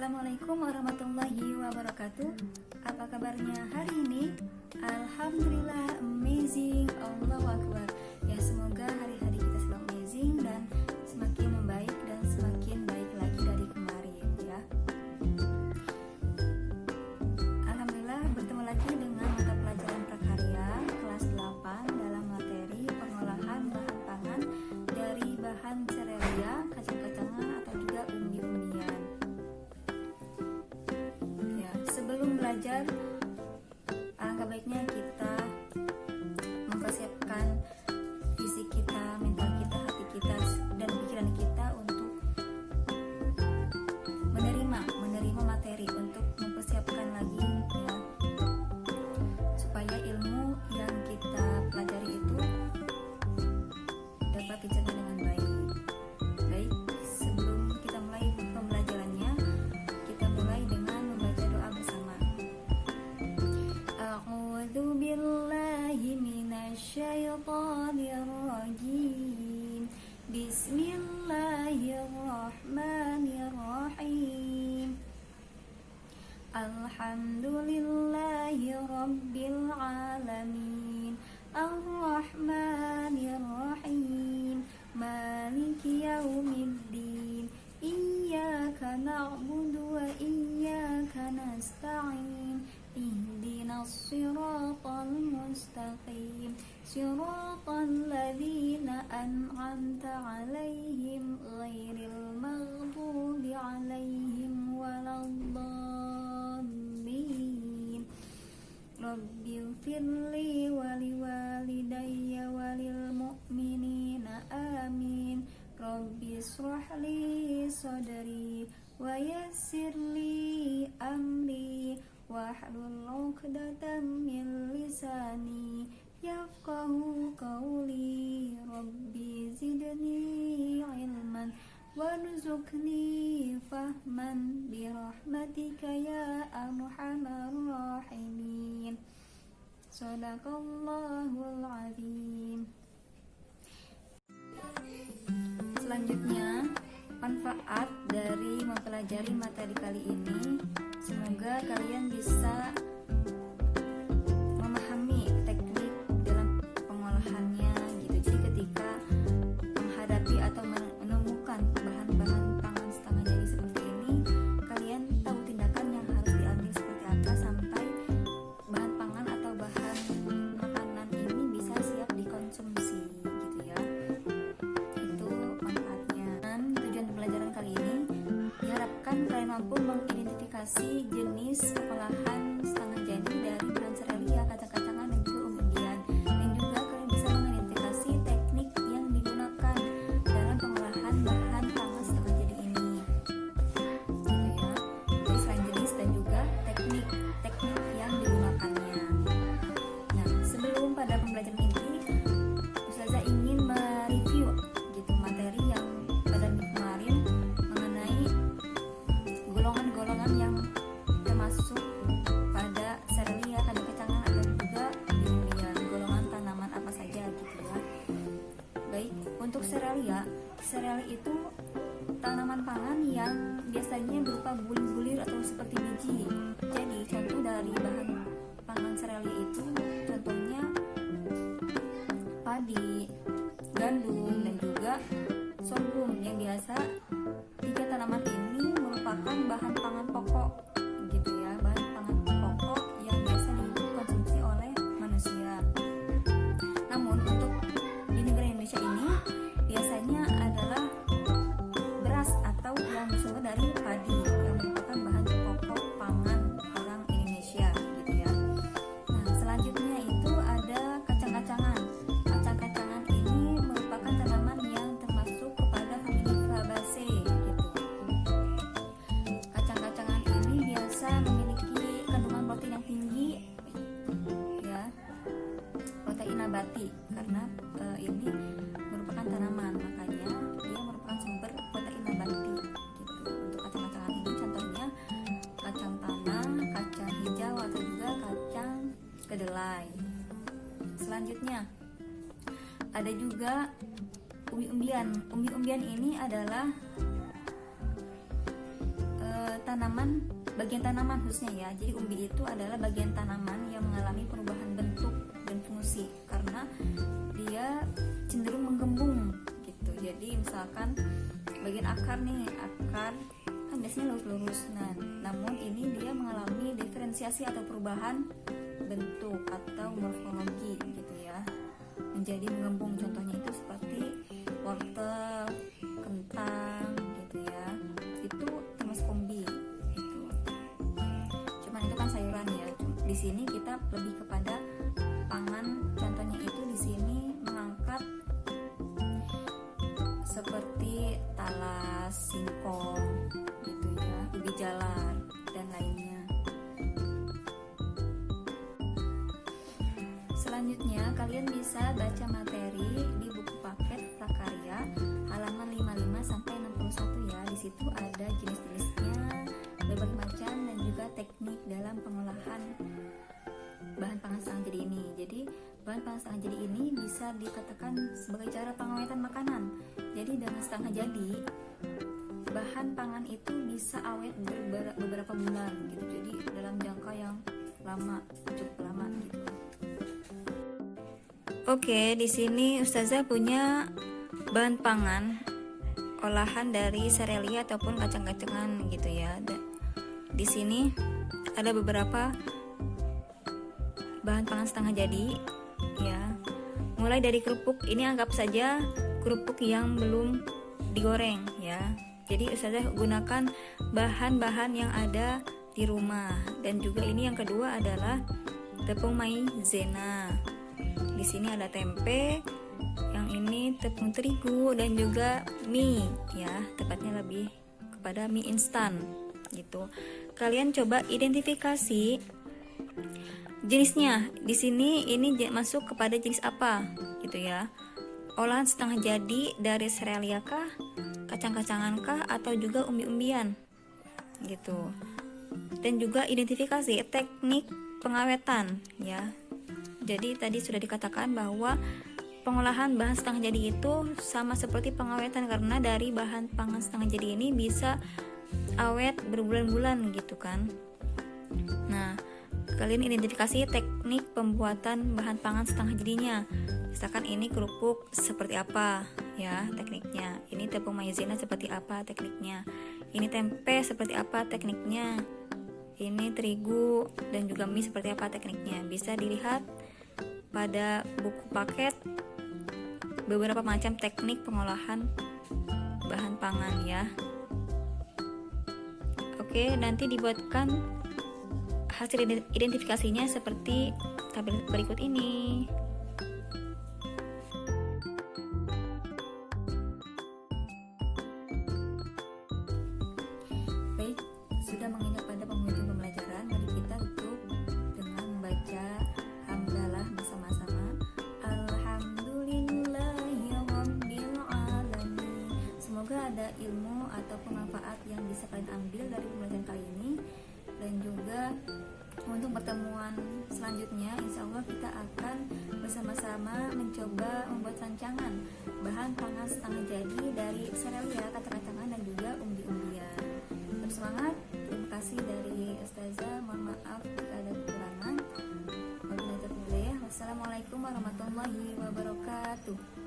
Assalamualaikum warahmatullahi wabarakatuh. Apa kabarnya hari ini? Alhamdulillah, amazing, Allahu Akbar. Ya, semoga hari-hari kita selalu amazing dan semakin membaik dan semakin baik lagi dari kemarin ya. Alhamdulillah, bertemu lagi dengan mata pelajaran prakarya kelas 8 dalam materi pengolahan bahan pangan dari bahan serealia, kacang-kacangan atau juga umbi-umbian. Sebelum belajar, alangkah baiknya kita mempersiapkan fisik kita, mental kita, hati kita, dan pikiran kita untuk menerima materi, untuk mempersiapkan lagi ya, supaya ilmu yang kita pelajari itu dapat dicerna dengan baik. Sebelum kita mulai pembelajarannya, kita mulai dengan membaca doa bersama. A'udzu billahi minasyaitonir rajim. Bismillahirrahmanirrahim. Alhamdulillahi rabbil alamin. Ar-Rahmanir-Rahim. Maliki yaumiddin. Iyyaka na'budu wa iyyaka nasta'in. Ihdinas siratal mustaqim. Siratal ladzina an'amta 'alaihim ghairil maghdubi 'alaihim waladdallin. Rabbighfirli wa liwalidayya walil mu'minina amin. Rabbi israh li sadri wa yassir li amri wahlul 'uqdatam min lisani yafqahu qawli. Rabbi zidni ilman warzuqni fahman birahmatika ya arhamar rahimin. Shadaqallahul azim. Selanjutnya, manfaat dari mempelajari materi kali ini, semoga kalian bisa memahami teknik dalam pengolahannya gitu. Jadi ketika menghadapi atau menemukan bahan-bahan pangan setengah jadi seperti ini, kalian tahu tindakan yang harus diambil seperti apa sampai bahan pangan atau bahan makanan ini bisa siap dikonsumsi gitu ya. Itu manfaatnya. Dan tujuan pembelajaran kali ini diharapkan kalian mampu mengidentifikasi jenis pengolahan setengah jadi dari bahan serealia, kacang-kacangan dan juga umbi-umbian, dan juga kalian bisa mengidentifikasi teknik yang digunakan dalam pengolahan bahan pangan setengah jadi ini gitu ya. Jadi selain jenis dan juga teknik yang digunakannya. Nah, sebelum pada pembelajaran ini, Ustazah ingin mereview gitu materi yang pada minggu kemarin mengenai golongan-golongan yang termasuk pada serealia, kacang-kacangan atau juga umbi-umbian. Golongan tanaman apa saja gitu ya. Baik, untuk serealia itu tanaman pangan yang biasanya berupa bulir-bulir atau seperti biji. Jadi contoh dari bahan pangan serealia itu contohnya padi, gandum, dan juga sorghum, yang biasa tiga tanaman ini merupakan bahan pangan pokok gitu ya, bahan pangan pokok yang biasa dikonsumsi oleh manusia. Namun untuk di negara Indonesia ini biasanya adalah beras atau yang bersumber dari padi yang merupakan bahan pokok pangan orang Indonesia gitu ya. Nah, selanjutnya itu ada kacang-kacangan. Kacang-kacangan ini merupakan tanaman yang termasuk kepada famili Fabaceae gitu. Kacang-kacangan ini biasa memiliki kandungan protein yang tinggi ya, protein nabati, karena ini merupakan tanaman, makanya dia merupakan sumber protein nabati gitu. Untuk kacang-kacangan ini contohnya kacang tanah, kacang hijau atau juga kacang kedelai. Selanjutnya ada juga umbi-umbian. Umbi-umbian ini adalah bagian tanaman khususnya ya. Jadi umbi itu adalah bagian tanaman yang mengalami perubahan bentuk dan fungsi karena dia cenderung menggembung gitu. Jadi misalkan bagian akar kan biasanya lurus-lurus. Nah, namun ini dia mengalami diferensiasi atau perubahan bentuk atau morfologi gitu ya, menjadi menggembung. Contohnya itu seperti wortel, kentang gitu ya, itu termasuk umbi gitu. Cuman itu kan sayuran ya. Di sini kita lebih kepada pangan. Contohnya itu di sini mengangkat seperti talas, singkong gitu ya, ubi jalar dan lainnya. Selanjutnya kalian bisa baca materi di buku paket prakarya halaman 55 sampai 61 ya. Di situ ada jenis-jenisnya, berbagai macam, dan juga teknik dalam pengolahan bahan pangan setengah jadi ini. Jadi bahan pangan setengah jadi ini bisa dikatakan sebagai cara pengawetan makanan. Jadi dengan setengah jadi bahan pangan itu bisa awet beberapa bulan gitu. Jadi dalam jangka yang cukup lama gitu. Oke, di sini Ustazah punya bahan pangan olahan dari serelia ataupun kacang-kacangan gitu ya. Di sini ada beberapa bahan pangan setengah jadi ya. Mulai dari kerupuk, ini anggap saja kerupuk yang belum digoreng ya. Jadi Ustazah gunakan bahan-bahan yang ada di rumah. Dan juga ini yang kedua adalah tepung maizena. Di sini ada tempe, yang ini tepung terigu, dan juga mie ya, tepatnya lebih kepada mie instan gitu. Kalian coba identifikasi jenisnya. Di sini ini masuk kepada jenis apa gitu ya. Olahan setengah jadi dari serelia kah, kacang-kacangan kah, atau juga umbi-umbian gitu. Dan juga identifikasi teknik pengawetan ya. Jadi tadi sudah dikatakan bahwa pengolahan bahan setengah jadi itu sama seperti pengawetan, karena dari bahan pangan setengah jadi ini bisa awet berbulan-bulan gitu kan. Nah, kalian identifikasi teknik pembuatan bahan pangan setengah jadinya. Misalkan ini kerupuk seperti apa ya tekniknya, ini tepung maizena seperti apa tekniknya, ini tempe seperti apa tekniknya, ini terigu dan juga mie seperti apa tekniknya. Bisa dilihat pada buku paket beberapa macam teknik pengolahan bahan pangan ya. Oke, nanti dibuatkan hasil identifikasinya seperti tabel berikut ini. Baik, sudah menginjak pada penghujung pembelajaran. Mari kita tutup dengan membaca hamdalah bersama-sama. Alhamdulillahirabbil alamin. Semoga ada ilmu ataupun manfaat yang bisa kalian ambil dari pembelajaran kali ini. Dan juga untuk pertemuan selanjutnya, insya Allah kita akan bersama-sama mencoba membuat rancangan bahan pangan setengah jadi dari serelia, kacang-kacangan, dan juga umbi-umbian. Tetap semangat. Terima kasih dari Ustazah. Mohon maaf jika ada kekurangan. Wassalamualaikum warahmatullahi wabarakatuh.